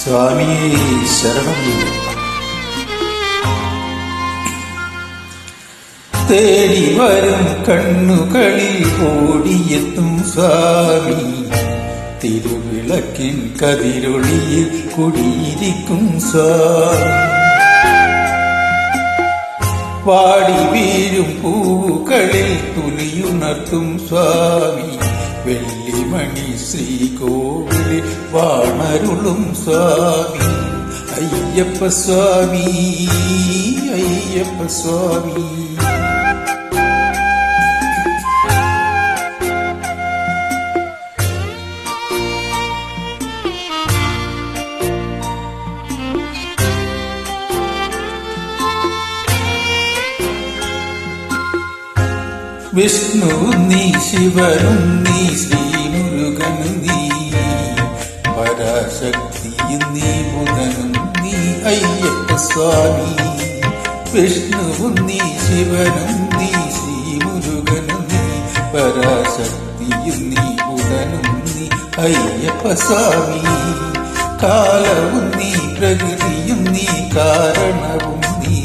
സ്വാമിയേ ശരണം. തേടി വരും കണ്ണുകളിൽ ഓടിയെത്തും സ്വാമി, തിരുവിളക്കിൻ കതിരൊളിയിൽ കുടിയിരിക്കും സ്വാമി. വാടി വീഴും പൂക്കളിൽ തുലിയുണർത്തും സ്വാമി, വെള്ളിമണി ശ്രീകോവിലിൽ വാണരുളും സ്വാമി. അയ്യപ്പ സ്വാമി, അയ്യപ്പ സ്വാമി. വിഷ്ണുവും നീ, ശിവനും നീ, ശ്രീമുരുകനും നീ, പരാശക്തിയും നീ, ബുധനും നീ, അയ്യപ്പ സ്വാമി. വിഷ്ണുവും നീ, ശിവനും നീ, ശ്രീമുരുകനും നീ, പരാശക്തിയും നീ, ബുധനും നീ, അയ്യപ്പ സ്വാമി. കാലവും നീ, പ്രകൃതിയും നീ, കാരണവും നീ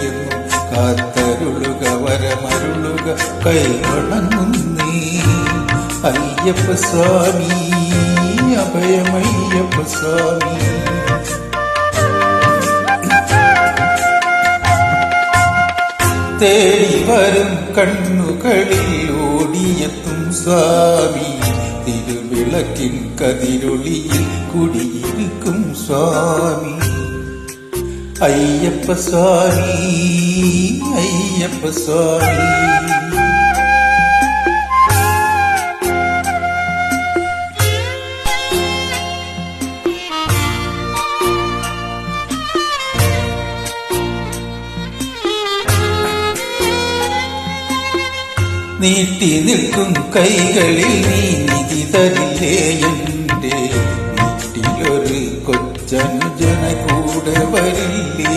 എന്നും കാത്തരുളുക, വരമരുളുക, കൈവണങ്ങും നീ. അയ്യപ്പ സ്വാമി, അഭയമയ്യപ്പ സ്വാമി. തേടി വരും കണ്ണുകളിൽ ഓടിയെത്തും സ്വാമി, തിരുവിളക്കിൻ കതിരൊളിയിൽ കുടിയിരിക്കും സ്വാമി. അയ്യപ്പ സ്വാമി, അയ്യപ്പ സ്വാമി. നീട്ടി നിൽക്കും കൈകളിൽ നീ നിധി തരില്ലേ എൻ്റെ, വീട്ടിലൊരു കൊച്ചനുജന കൂടെ വരില്ലേ.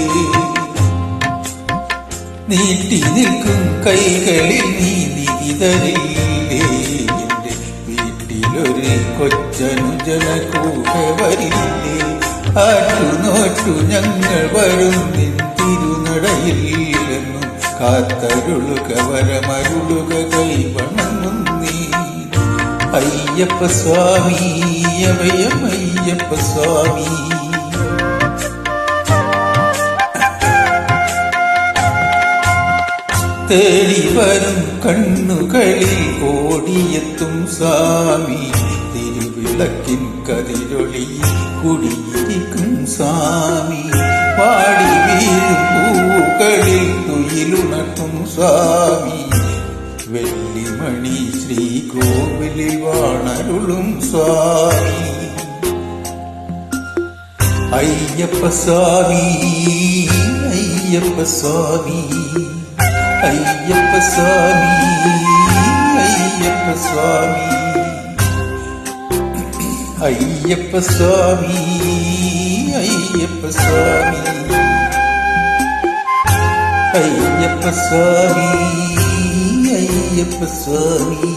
നീട്ടി നിൽക്കും കൈകളിൽ നീ നിധി തരില്ലേ എൻ്റെ, വീട്ടിലൊരു കൊച്ചനുജന കൂടെ വരില്ലേ. ആറ്റുനോറ്റു ഞങ്ങൾ വരും നിൻ തിരുനടയില്ലെന്നും കാത്തരുളുക, വരമരുളുക, കൈവണങ്ങും നീ. അയ്യപ്പ സ്വാമി, അഭയമയ്യപ്പ സ്വാമി. തേടി വരും കണ്ണുകളിൽ ഓടിയെത്തും സ്വാമി, തിരുവിളക്കിൻ കതിരൊളിയിൽ കുടിയിരിക്കും സ്വാമി. പാടി വീഴും പൂക്കളിൽ തുയിലുണർത്തും സ്വാമി, വെള്ളിമണി ശ്രീകോവിലിൽ വാണരുളും സ്വാമി. അയ്യപ്പ സ്വാമി, അയ്യപ്പ സ്വാമി. അയ്യപ്പ സ്വാമി, അയ്യപ്പ സ്വാമി. അയ്യപ്പ സ്വാമി, അയ്യപ്പ സ്വാമി. അയ്യപ്പ സ്വാമി, അയ്യപ്പ സ്വാമി.